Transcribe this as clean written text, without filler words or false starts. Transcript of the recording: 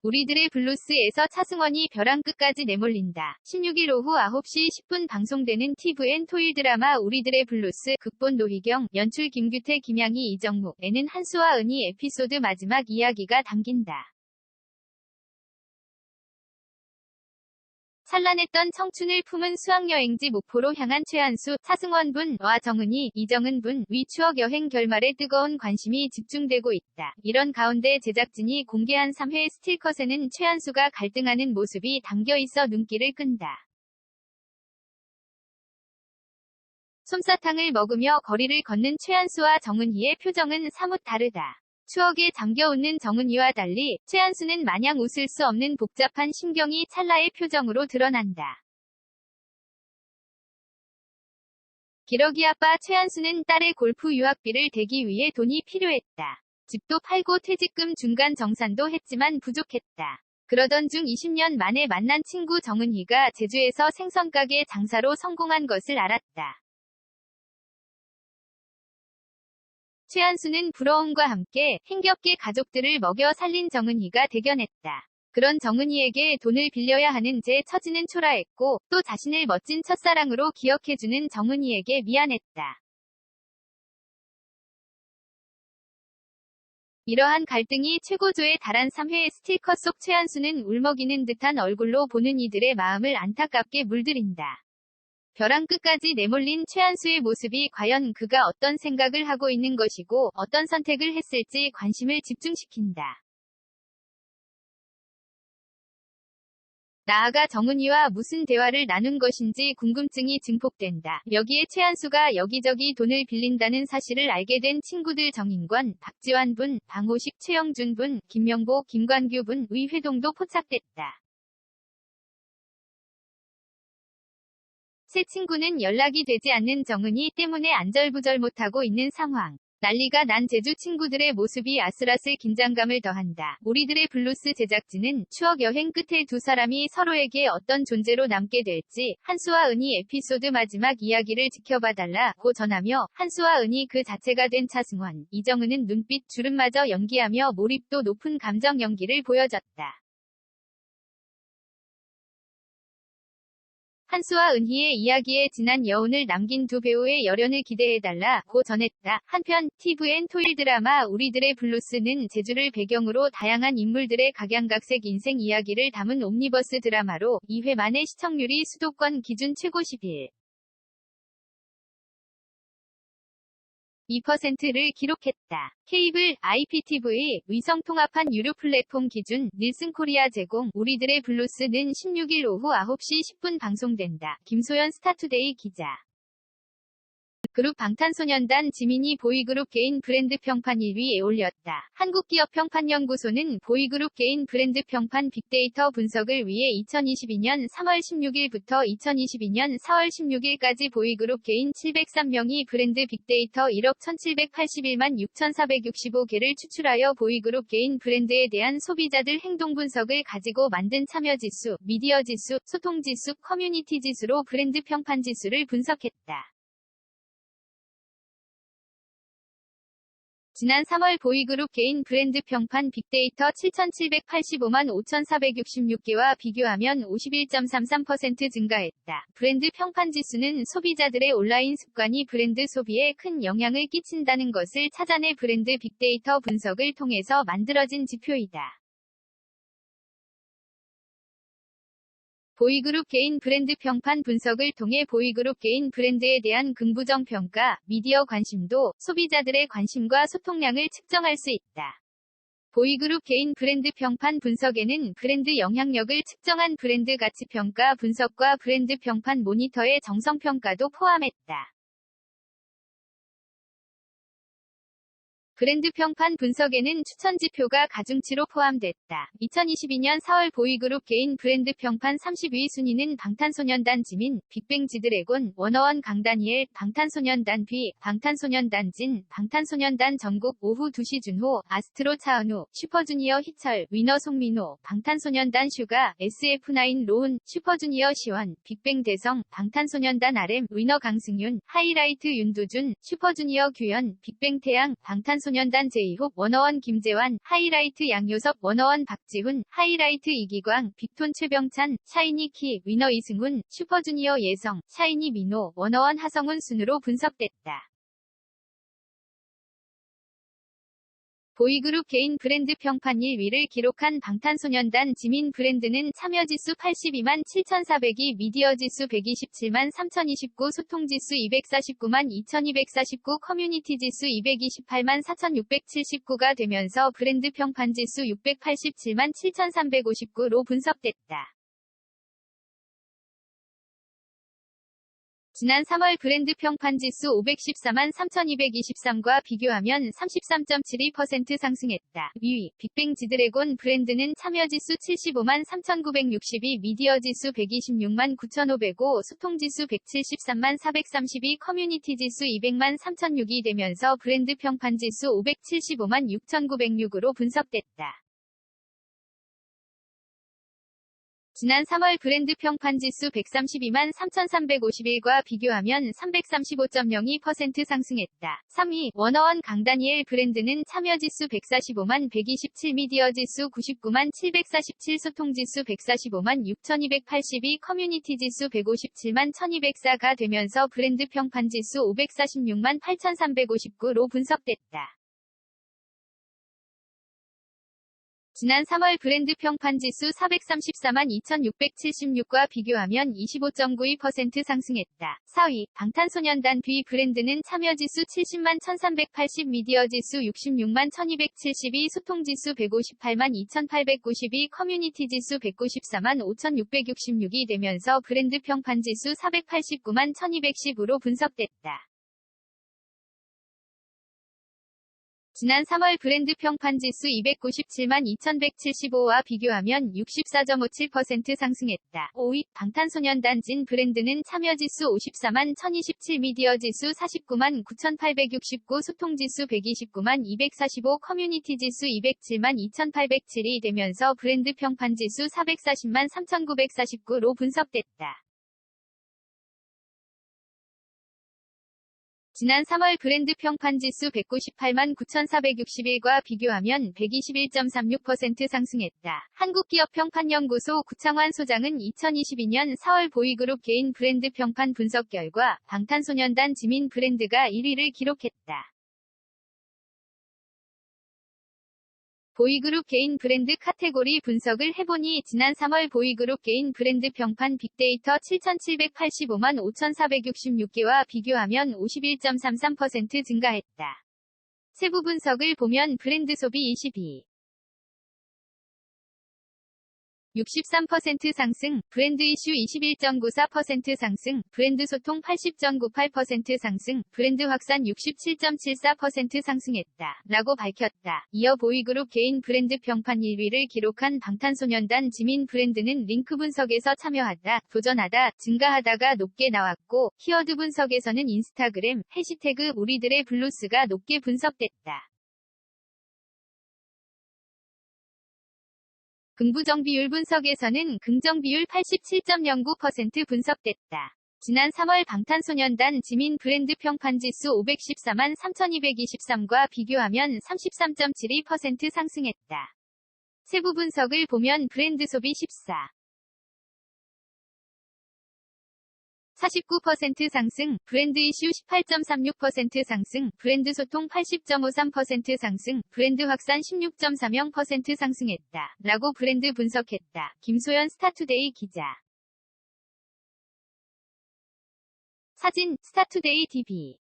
우리들의 블루스에서 차승원이 벼랑 끝까지 내몰린다. 16일 오후 9시 10분 방송되는 TVN 토일 드라마 우리들의 블루스, 극본 노희경, 연출 김규태, 김양희, 이정묵에는 한수와 은희 에피소드 마지막 이야기가 담긴다. 찬란했던 청춘을 품은 수학여행지 목포로 향한 최한수, 차승원 분과 정은희, 이정은 분의 추억여행 결말에 뜨거운 관심이 집중되고 있다. 이런 가운데 제작진이 공개한 3회 스틸컷에는 최한수가 갈등하는 모습이 담겨있어 눈길을 끈다. 솜사탕을 먹으며 거리를 걷는 최한수와 정은희의 표정은 사뭇 다르다. 추억에 잠겨 웃는 정은희와 달리 최한수는 마냥 웃을 수 없는 복잡한 심경이 찰나의 표정으로 드러난다. 기러기 아빠 최한수는 딸의 골프 유학비를 대기 위해 돈이 필요했다. 집도 팔고 퇴직금 중간 정산도 했지만 부족했다. 그러던 중 20년 만에 만난 친구 정은희가 제주에서 생선가게 장사로 성공한 것을 알았다. 최한수는 부러움과 함께 힘겹게 가족들을 먹여 살린 정은희가 대견했다. 그런 정은희에게 돈을 빌려야 하는 제 처지는 초라했고 또 자신을 멋진 첫사랑으로 기억해주는 정은희에게 미안했다. 이러한 갈등이 최고조에 달한 3회 스틸컷 속 최한수는 울먹이는 듯한 얼굴로 보는 이들의 마음을 안타깝게 물들인다. 벼랑 끝까지 내몰린 최한수의 모습이 과연 그가 어떤 생각을 하고 있는 것이고 어떤 선택을 했을지 관심을 집중시킨다. 나아가 정은희와 무슨 대화를 나눈 것인지 궁금증이 증폭된다. 여기에 최한수가 여기저기 돈을 빌린다는 사실을 알게 된 친구들 정인권, 박지환 분, 방호식, 최영준 분, 김명보, 김관규 분의 회동도 포착됐다. 새 친구는 연락이 되지 않는 정은희 때문에 안절부절 못하고 있는 상황. 난리가 난 제주 친구들의 모습이 아슬아슬 긴장감을 더한다. 우리들의 블루스 제작진은 추억 여행 끝에 두 사람이 서로에게 어떤 존재로 남게 될지 한수와 은희 에피소드 마지막 이야기를 지켜봐달라고 전하며 한수와 은희 그 자체가 된 차승원, 이정은은 눈빛 주름마저 연기하며 몰입도 높은 감정 연기를 보여줬다. 한수와 은희의 이야기에 진한 여운을 남긴 두 배우의 열연을 기대해달라고 전했다. 한편 TVN 토일 드라마 우리들의 블루스는 제주를 배경으로 다양한 인물들의 각양각색 인생 이야기를 담은 옴니버스 드라마로 2회 만에 시청률이 수도권 기준 최고 2%를 기록했다. 케이블, IPTV, 위성통합한 유료 플랫폼 기준 닐슨 코리아 제공 우리들의 블루스는 16일 오후 9시 10분 방송된다. 김소연 스타투데이 기자. 그룹 방탄소년단 지민이 보이그룹 개인 브랜드 평판 1위에 올렸다. 한국기업평판연구소는 보이그룹 개인 브랜드 평판 빅데이터 분석을 위해 2022년 3월 16일부터 2022년 4월 16일까지 보이그룹 개인 703명이 브랜드 빅데이터 1억 1781만 6465개를 추출하여 보이그룹 개인 브랜드에 대한 소비자들 행동 분석을 가지고 만든 참여지수, 미디어지수, 소통지수, 커뮤니티지수로 브랜드 평판 지수를 분석했다. 지난 3월 보이그룹 개인 브랜드 평판 빅데이터 7,785만 5,466개와 비교하면 51.33% 증가했다. 브랜드 평판 지수는 소비자들의 온라인 습관이 브랜드 소비에 큰 영향을 끼친다는 것을 찾아내 브랜드 빅데이터 분석을 통해서 만들어진 지표이다. 보이그룹 개인 브랜드 평판 분석을 통해 보이그룹 개인 브랜드에 대한 긍부정 평가, 미디어 관심도, 소비자들의 관심과 소통량을 측정할 수 있다. 보이그룹 개인 브랜드 평판 분석에는 브랜드 영향력을 측정한 브랜드 가치 평가 분석과 브랜드 평판 모니터의 정성 평가도 포함했다. 브랜드 평판 분석에는 추천지표가 가중치로 포함됐다. 2022년 4월 보이그룹 개인 브랜드 평판 30위 순위는 방탄소년단 지민, 빅뱅 지드래곤, 워너원 강다니엘, 방탄소년단 비, 방탄소년단 진, 방탄소년단 정국, 오후 2시 준호, 아스트로 차은우, 슈퍼주니어 희철, 위너 송민호, 방탄소년단 슈가, SF9 로운, 슈퍼주니어 시원, 빅뱅 대성, 방탄소년단 RM, 위너 강승윤, 하이라이트 윤두준, 슈퍼주니어 규현, 빅뱅 태양, 방탄소년단 방탄소년단 제이홉, 워너원 김재환, 하이라이트 양요섭, 워너원 박지훈, 하이라이트 이기광, 빅톤 최병찬, 샤이니 키, 위너 이승훈, 슈퍼주니어 예성, 샤이니 민호, 워너원 하성운 순으로 분석됐다. 보이그룹 개인 브랜드 평판 1위를 기록한 방탄소년단 지민 브랜드는 참여지수 82만 7,402, 미디어지수 127만 3,029, 소통지수 249만 2,249, 커뮤니티지수 228만 4,679가 되면서 브랜드 평판지수 687만 7,359로 분석됐다. 지난 3월 브랜드 평판지수 514만 3,223과 비교하면 33.72% 상승했다. 2위, 빅뱅 지드래곤 브랜드는 참여지수 75만 3,962, 미디어지수 126만 9,505, 소통지수 173만 432, 커뮤니티지수 200만 3,006이 되면서 브랜드 평판지수 575만 6,906으로 분석됐다. 지난 3월 브랜드 평판지수 132만 3,351과 비교하면 335.02% 상승했다. 3위, 워너원 강다니엘 브랜드는 참여지수 145만 127, 미디어지수 99만 747, 소통지수 145만 6,282, 커뮤니티지수 157만 1,204가 되면서 브랜드 평판지수 546만 8,359로 분석됐다. 지난 3월 브랜드 평판지수 434만 2,676과 비교하면 25.92% 상승했다. 4위, 방탄소년단 B 브랜드는 참여지수 70만 1,380, 미디어지수 66만 1,272, 소통지수 158만 2,892, 커뮤니티지수 194만 5,666이 되면서 브랜드 평판지수 489만 1,210으로 분석됐다. 지난 3월 브랜드 평판지수 297만 2,175와 비교하면 64.57% 상승했다. 5위, 방탄소년단 진 브랜드는 참여지수 54만 1,027, 미디어지수 49만 9,869, 소통지수 129만 245, 커뮤니티지수 207만 2,807이 되면서 브랜드 평판지수 440만 3,949로 분석됐다. 지난 3월 브랜드 평판지수 198만 9,461과 비교하면 121.36% 상승했다. 한국기업평판연구소 구창환 소장은 2022년 4월 보이그룹 개인 브랜드 평판 분석 결과 방탄소년단 지민 브랜드가 1위를 기록했다. 보이그룹 개인 브랜드 카테고리 분석을 해보니 지난 3월 보이그룹 개인 브랜드 평판 빅데이터 7,785만 5,466개와 비교하면 51.33% 증가했다. 세부 분석을 보면 브랜드 소비 22. 63% 상승, 브랜드 이슈 21.94% 상승, 브랜드 소통 80.98% 상승, 브랜드 확산 67.74% 상승했다. 라고 밝혔다. 이어 보이그룹 개인 브랜드 평판 1위를 기록한 방탄소년단 지민 브랜드는 링크 분석에서 참여하다, 도전하다, 증가하다가 높게 나왔고, 키워드 분석에서는 인스타그램, 해시태그 우리들의 블루스가 높게 분석됐다. 긍부정 비율 분석에서는 긍정 비율 87.09% 분석됐다. 지난 3월 방탄소년단 지민 브랜드 평판지수 514만 3,223과 비교하면 33.72% 상승했다. 세부 분석을 보면 브랜드 소비 14. 49% 상승, 브랜드 이슈 18.36% 상승, 브랜드 소통 80.53% 상승, 브랜드 확산 16.40% 상승했다. 라고 브랜드 분석했다. 김소연 스타투데이 기자. 사진, 스타투데이 TV.